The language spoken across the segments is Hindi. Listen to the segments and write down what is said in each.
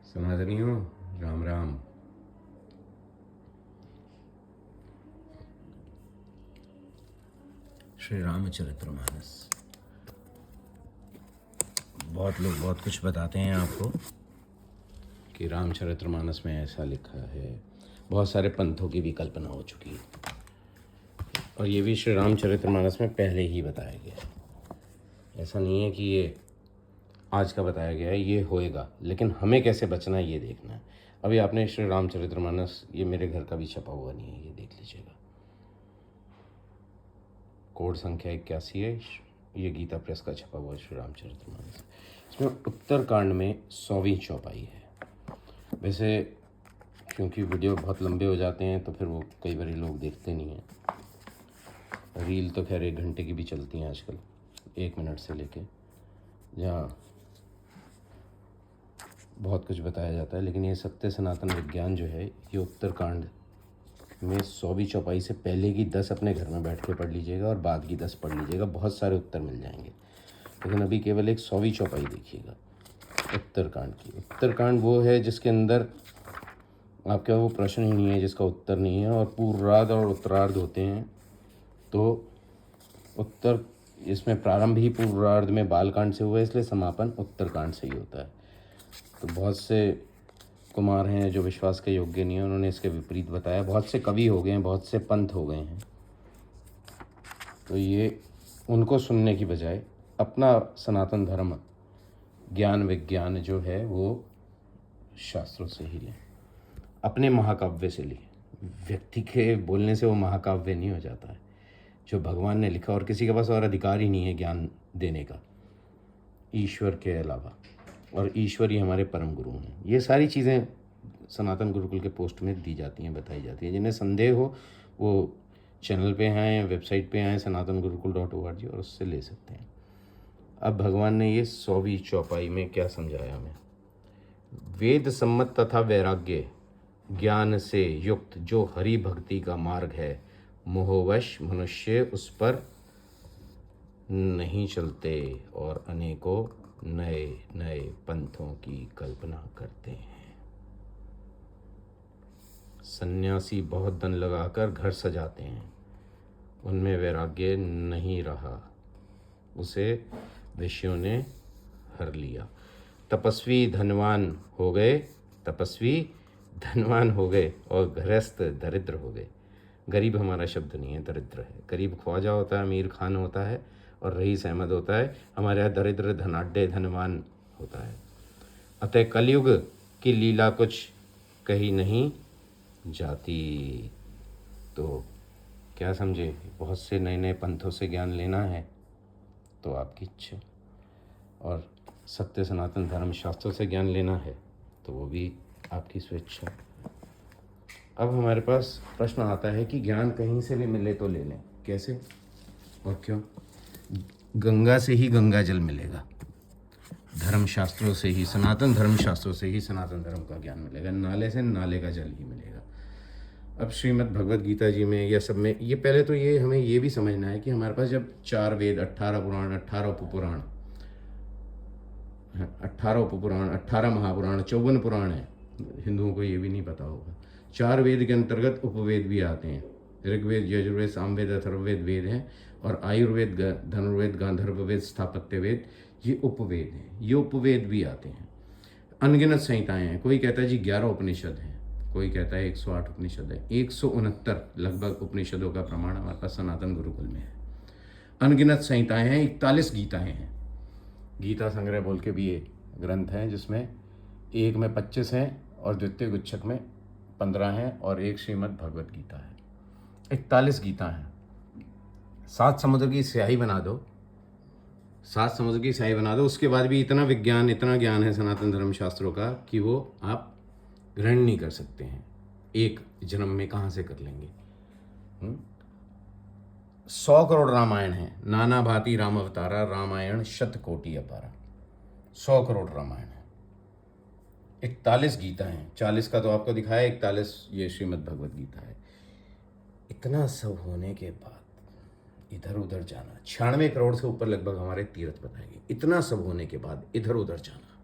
सनातनियों, राम राम। श्री रामचरितमानस। बहुत लोग बहुत कुछ बताते हैं आपको कि रामचरितमानस में ऐसा लिखा है। बहुत सारे पंथों की भी कल्पना हो चुकी है और ये भी श्री रामचरितमानस में पहले ही बताया गया है। ऐसा नहीं है कि ये आज का बताया गया है, ये होएगा, लेकिन हमें कैसे बचना है ये देखना है। अभी आपने श्री रामचरितमानस, ये मेरे घर का भी छपा हुआ नहीं है, ये देख लीजिएगा। कोड संख्या 81 है। ये गीता प्रेस का छपा हुआ है श्री रामचरितमानस। इसमें उत्तरकांड में 100वीं चौपाई है। वैसे क्योंकि वीडियो बहुत लंबे हो जाते हैं तो फिर वो कई बार लोग देखते नहीं हैं। रील तो खैर 1 घंटे की भी चलती हैं आजकल, 1 मिनट से लेके, जहाँ बहुत कुछ बताया जाता है। लेकिन ये सत्य सनातन विज्ञान जो है, ये उत्तरकांड में 100वीं चौपाई से पहले की 10 अपने घर में बैठ के पढ़ लीजिएगा और बाद की 10 पढ़ लीजिएगा, बहुत सारे उत्तर मिल जाएंगे। लेकिन अभी केवल एक 100वीं चौपाई देखिएगा उत्तरकांड की। उत्तरकांड वो है जिसके अंदर आपके वो प्रश्न ही नहीं है जिसका उत्तर नहीं है, और पूर्वार्ध और उत्तरार्ध होते हैं। तो उत्तर, इसमें प्रारंभ ही पूर्वार्ध में बालकांड से हुआ है, इसलिए समापन उत्तरकांड से ही होता है। तो बहुत से कुमार हैं जो विश्वास के योग्य नहीं है, उन्होंने इसके विपरीत बताया। बहुत से कवि हो गए हैं, बहुत से पंथ हो गए हैं। तो ये उनको सुनने की बजाय अपना सनातन धर्म, ज्ञान विज्ञान जो है वो शास्त्रों से ही लें, अपने महाकाव्य से लें। व्यक्ति के बोलने से वो महाकाव्य नहीं हो जाता है। जो भगवान ने लिखा, और किसी के पास और अधिकार ही नहीं है ज्ञान देने का ईश्वर के अलावा, और ईश्वर ही हमारे परम गुरु हैं। ये सारी चीज़ें सनातन गुरुकुल के पोस्ट में दी जाती हैं, बताई जाती हैं। जिन्हें संदेह हो वो चैनल पे आएँ, वेबसाइट पे आएँ sanatangurukul.org, और उससे ले सकते हैं। अब भगवान ने ये 100वीं चौपाई में क्या समझाया हमें। वेद सम्मत तथा वैराग्य ज्ञान से युक्त जो हरि भक्ति का मार्ग है, मोहवश मनुष्य उस पर नहीं चलते और अनेकों नए नए पंथों की कल्पना करते हैं। सन्यासी बहुत धन लगाकर घर सजाते हैं, उनमें वैराग्य नहीं रहा, उसे विषयों ने हर लिया। तपस्वी धनवान हो गए और गृहस्थ दरिद्र हो गए। गरीब हमारा शब्द नहीं है, दरिद्र है। गरीब ख्वाजा होता है, अमीर खान होता है, और रईस अहमद होता है। हमारे यहाँ दरिद्र धनाढ्य धनवान होता है। अतः कलयुग की लीला कुछ कही नहीं जाती। तो क्या समझे, बहुत से नए नए पंथों से ज्ञान लेना है तो आपकी इच्छा, और सत्य सनातन धर्म शास्त्रों से ज्ञान लेना है तो वो भी आपकी स्वेच्छा। अब हमारे पास प्रश्न आता है कि ज्ञान कहीं से भी मिले तो ले लें, कैसे और क्यों। गंगा से ही गंगा जल मिलेगा, धर्मशास्त्रों से ही, सनातन धर्मशास्त्रों से ही सनातन धर्म का ज्ञान मिलेगा। नाले से नाले का जल ही मिलेगा। अब श्रीमद् भगवद गीता जी में या सब में, ये पहले तो ये हमें ये भी समझना है कि हमारे पास जब 4 वेद, 18 पुराण, 18 उपपुराण, 18 उपपुराण, 18 महापुराण, 54 पुराण है। हिंदुओं को ये भी नहीं पता होगा। 4 वेद के अंतर्गत उपवेद भी आते हैं। ऋग्वेद, यजुर्वेद, सामवेद, अथर्ववेद वेद हैं, और आयुर्वेद, धनुर्वेद, गांधर्ववेद, स्थापत्य वेद, ये उपवेद हैं। ये उपवेद भी आते हैं। अनगिनत संहिताएं हैं। कोई कहता है जी 11 उपनिषद हैं, कोई कहता है 108 उपनिषद है। 169 लगभग उपनिषदों का प्रमाण हमारे पास सनातन गुरुकुल में है। अनगिनत संहिताएं हैं। 41 गीताएं हैं। गीता संग्रह बोल के भी एक ग्रंथ है जिसमें एक में 25 हैं और द्वितीय गुच्छक में 15 हैं, और एक श्रीमद् भगवद गीता है। 41 गीता हैं। 7 समुद्र की स्याही बना दो, 7 समुद्र की स्याही बना दो, उसके बाद भी इतना विज्ञान, इतना ज्ञान है सनातन धर्म शास्त्रों का कि वो आप ग्रहण नहीं कर सकते हैं। एक जन्म में कहाँ से कर लेंगे। 100 करोड़ रामायण है, नाना भांति राम अवतारा, रामायण 100 कोटि अपारा। 100 करोड़ रामायण है। 41 गीता हैं। 40 का तो आपको दिखाया, 41 ये श्रीमद् भगवद गीता है। इतना सब होने के बाद इधर उधर जाना, 96 करोड़ से ऊपर लगभग हमारे तीर्थ बताएंगे। इतना सब होने के बाद इधर उधर जाना,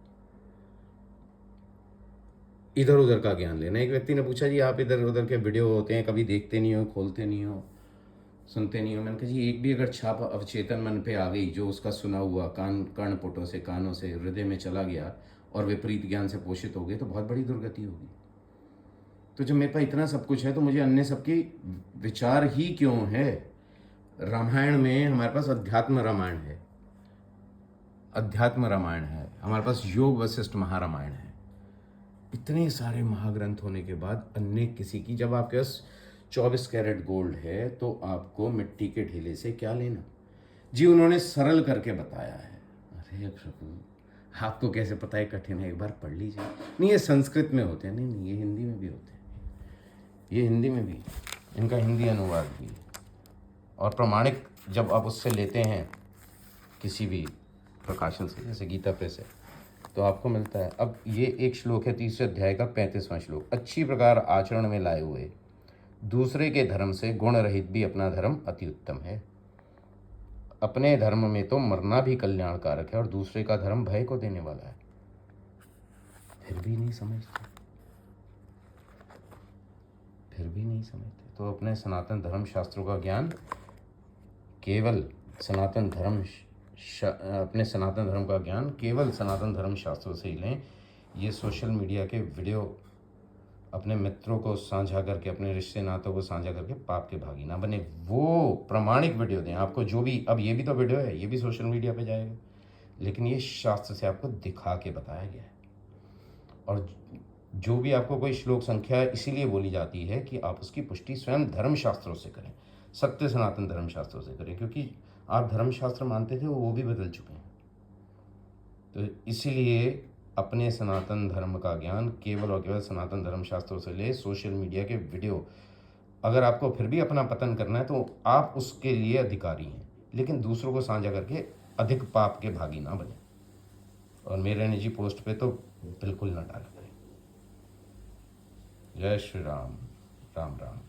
इधर उधर का ज्ञान लेना। एक व्यक्ति ने पूछा जी आप इधर उधर के वीडियो होते हैं, कभी देखते नहीं हो, खोलते नहीं हो, सुनते नहीं हो। मैंने कहा जी एक भी अगर छाप अवचेतन मन पे आ गई, जो उसका सुना हुआ कर्णपुटों से, कानों से हृदय में चला गया और विपरीत ज्ञान से पोषित हो गए, तो बहुत बड़ी दुर्गति होगी। तो जब मेरे पास इतना सब कुछ है तो मुझे अन्य सबकी विचार ही क्यों है। रामायण में हमारे पास अध्यात्म रामायण है, अध्यात्म रामायण है, हमारे पास योग वशिष्ठ महारामायण है। इतने सारे महाग्रंथ होने के बाद अन्य किसी की, जब आपके पास 24 कैरेट गोल्ड है तो आपको मिट्टी के ढेले से क्या लेना। जी उन्होंने सरल करके बताया है। अरे प्रभु आपको कैसे पता है कठिन है, एक बार पढ़ लीजिए। नहीं ये संस्कृत में होते हैं, नहीं ये हिंदी में भी होते हैं, ये हिंदी में भी, इनका हिंदी अनुवाद भी है। और प्रमाणिक जब आप उससे लेते हैं किसी भी प्रकाशन से, जैसे गीता प्रेस है, तो आपको मिलता है। अब ये एक श्लोक है 3 अध्याय का 35वां श्लोक। अच्छी प्रकार आचरण में लाए हुए दूसरे के धर्म से गुण रहित भी अपना धर्म अति उत्तम है। अपने धर्म में तो मरना भी कल्याणकारक है और दूसरे का धर्म भय को देने वाला है। फिर भी नहीं समझते, फिर भी नहीं समझते। तो अपने सनातन धर्म शास्त्रों का ज्ञान केवल सनातन धर्म अपने सनातन धर्म का ज्ञान केवल सनातन धर्म शास्त्रों से ही लें। ये सोशल मीडिया के वीडियो अपने मित्रों को साझा करके, अपने रिश्ते नातों को साझा करके पाप के भागी ना बने। वो प्रमाणिक वीडियो दें आपको, जो भी, अब ये भी तो वीडियो है, ये भी सोशल मीडिया पे जाएगा, लेकिन ये शास्त्र से आपको दिखा के बताया गया है। और जो भी आपको कोई श्लोक संख्या इसीलिए बोली जाती है कि आप उसकी पुष्टि स्वयं धर्मशास्त्रों से करें, सत्य सनातन धर्मशास्त्रों से करें, क्योंकि आप धर्मशास्त्र मानते थे वो भी बदल चुके हैं। तो इसीलिए अपने सनातन धर्म का ज्ञान केवल और केवल सनातन धर्मशास्त्रों से ले। सोशल मीडिया के वीडियो, अगर आपको फिर भी अपना पतन करना है तो आप उसके लिए अधिकारी हैं, लेकिन दूसरों को साझा करके अधिक पाप के भागी ना बने। और मेरे निजी पोस्ट पे तो बिल्कुल ना डाला करें। जय श्री राम। राम राम।